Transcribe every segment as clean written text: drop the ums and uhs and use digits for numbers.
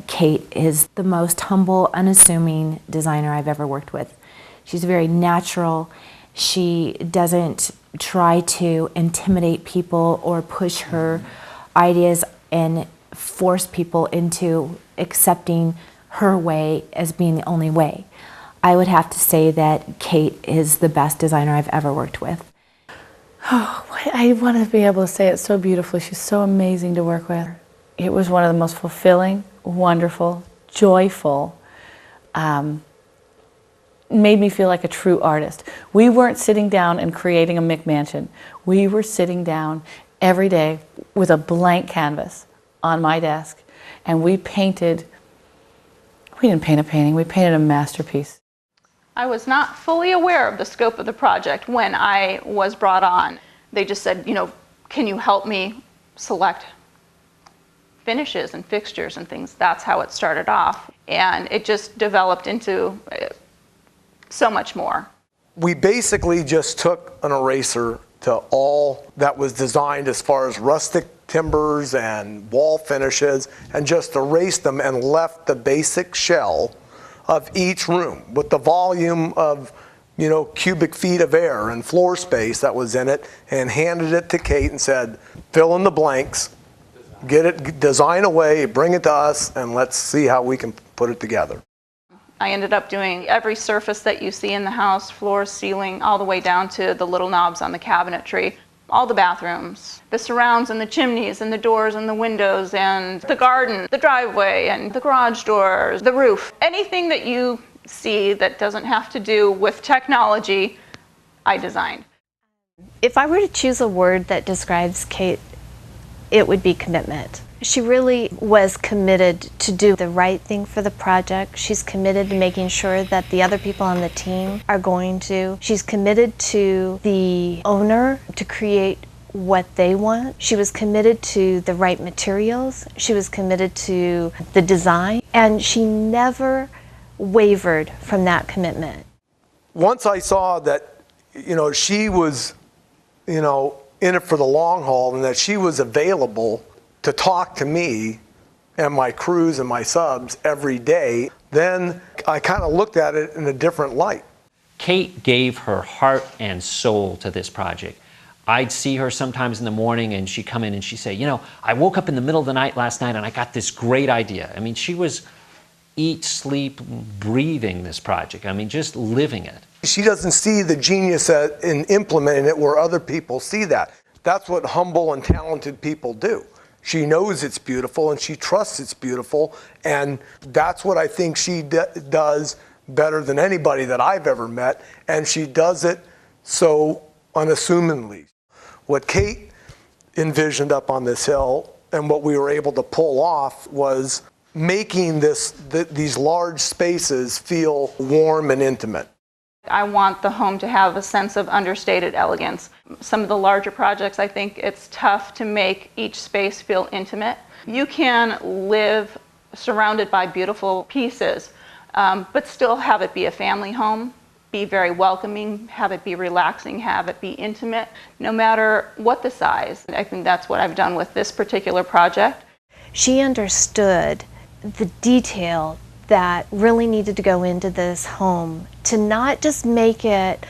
that Kate is the most humble, unassuming designer I've ever worked with. She's very natural. She doesn't try to intimidate people or push her ideas and force people into accepting her way as being the only way. I would have to say that Kate is the best designer I've ever worked with. Oh, I want to be able to say it so beautifully. She's so amazing to work with. It was one of the most fulfilling, wonderful, joyful, made me feel like a true artist. We weren't sitting down and creating a McMansion. We were sitting down every day with a blank canvas on my desk, and we painted. We didn't paint a painting, we painted a masterpiece. I was not fully aware of the scope of the project when I was brought on. They just said, you know, can you help me select finishes and fixtures and things? That's how it started off. And it just developed into so much more. We basically just took an eraser to all that was designed as far as rustic timbers and wall finishes and just erased them and left the basic shell of each room with the volume of, you know, cubic feet of air and floor space that was in it, and handed it to Kate and said, fill in the blanks, get it, design away, bring it to us, and let's see how we can put it together. I ended up doing every surface that you see in the house, floor, ceiling, all the way down to the little knobs on the cabinetry. All the bathrooms, the surrounds and the chimneys and the doors and the windows and the garden, the driveway and the garage doors, the roof. Anything that you see that doesn't have to do with technology, I designed. If I were to choose a word that describes Kate, it would be commitment. She really was committed to do the right thing for the project. She's committed to making sure that the other people on the team are going to. She's committed to the owner to create what they want. She was committed to the right materials. She was committed to the design, and she never wavered from that commitment. Once I saw that, you know, she was, you know, in it for the long haul and that she was available to talk to me and my crews and my subs every day, then I kind of looked at it in a different light. Kate gave her heart and soul to this project. I'd see her sometimes in the morning and she'd come in and she'd say, you know, I woke up in the middle of the night last night and I got this great idea. I mean, she was eat, sleep, breathing this project. I mean, just living it. She doesn't see the genius in implementing it where other people see that. That's what humble and talented people do. She knows it's beautiful and she trusts it's beautiful, and that's what I think she does better than anybody that I've ever met, and she does it so unassumingly. What Kate envisioned up on this hill and what we were able to pull off was making these large spaces feel warm and intimate. I want the home to have a sense of understated elegance. Some of the larger projects, I think it's tough to make each space feel intimate. You can live surrounded by beautiful pieces, but still have it be a family home, be very welcoming, have it be relaxing, have it be intimate, no matter what the size. I think that's what I've done with this particular project. She understood the detail that really needed to go into this home to not just make it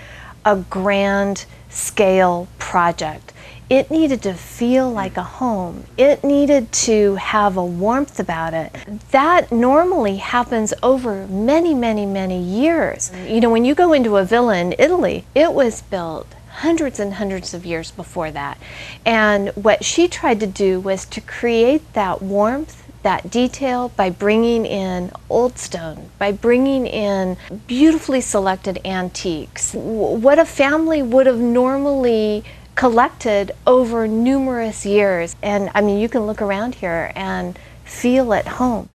a grand scale project. It needed to feel like a home. It needed to have a warmth about it. That normally happens over many, many, many years. You know, when you go into a villa in Italy, it was built hundreds and hundreds of years before that. And what she tried to do was to create that warmth, that detail, by bringing in old stone, by bringing in beautifully selected antiques. What a family would have normally collected over numerous years. And I mean, you can look around here and feel at home.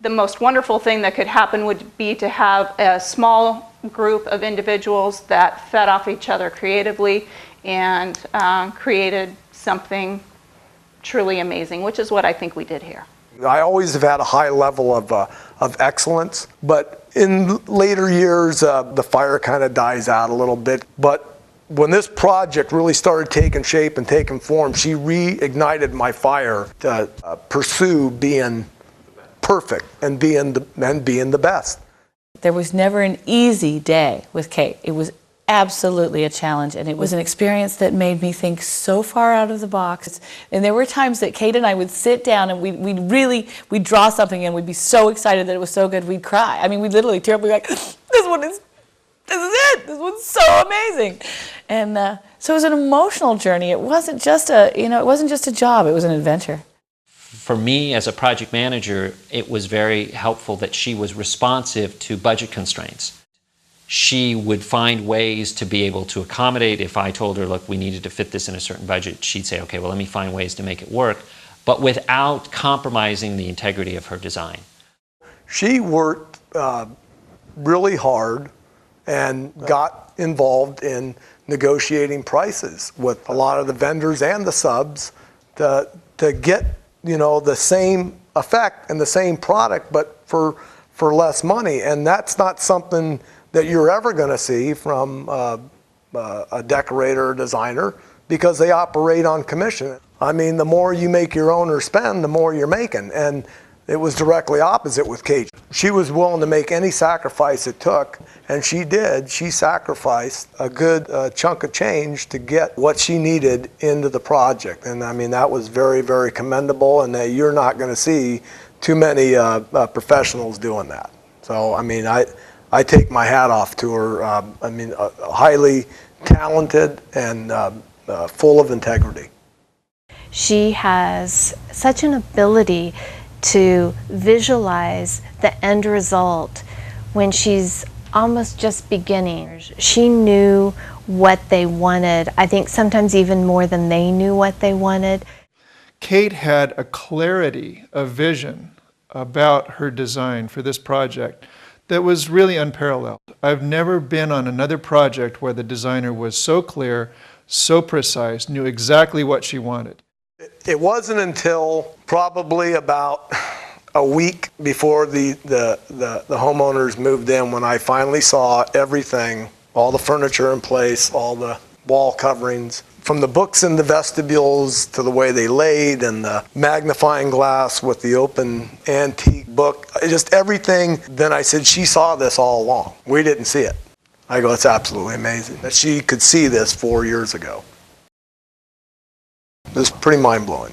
The most wonderful thing that could happen would be to have a small group of individuals that fed off each other creatively and created something truly amazing, which is what I think we did here. I always have had a high level of excellence, but in later years, the fire kind of dies out a little bit. But when this project really started taking shape and taking form, she reignited my fire to pursue being perfect and being the best. There was never an easy day with Kate. It was absolutely a challenge, and it was an experience that made me think so far out of the box. And there were times that Kate and I would sit down and we'd draw something and we'd be so excited that it was so good we'd cry. I mean, we'd literally tear up. We'd be like, this is it. This one's so amazing. And so it was an emotional journey. It wasn't just a job. It was an adventure. For me, as a project manager, it was very helpful that she was responsive to budget constraints. She would find ways to be able to accommodate. If I told her, look, we needed to fit this in a certain budget, she'd say, okay, well, let me find ways to make it work, but without compromising the integrity of her design. She worked really hard and got involved in negotiating prices with a lot of the vendors and the subs to get, the same effect and the same product, but for less money. And that's not something that you're ever going to see from a decorator or designer, because they operate on commission. I mean, the more you make your owner spend, the more you're making. And it was directly opposite with Kate. She was willing to make any sacrifice it took, and she did. She sacrificed a good chunk of change to get what she needed into the project. And I mean, that was very, very commendable, and you're not going to see too many professionals doing that. So, I mean, I take my hat off to her. Highly talented and full of integrity. She has such an ability to visualize the end result when she's almost just beginning. She knew what they wanted, I think sometimes even more than they knew what they wanted. Kate had a clarity of vision about her design for this project that was really unparalleled. I've never been on another project where the designer was so clear, so precise, knew exactly what she wanted. It wasn't until probably about a week before the homeowners moved in when I finally saw everything, all the furniture in place, all the wall coverings, from the books in the vestibules to the way they laid and the magnifying glass with the open antique book, just everything. Then I said, she saw this all along. We didn't see it. I go, it's absolutely amazing that she could see this 4 years ago. It was pretty mind-blowing.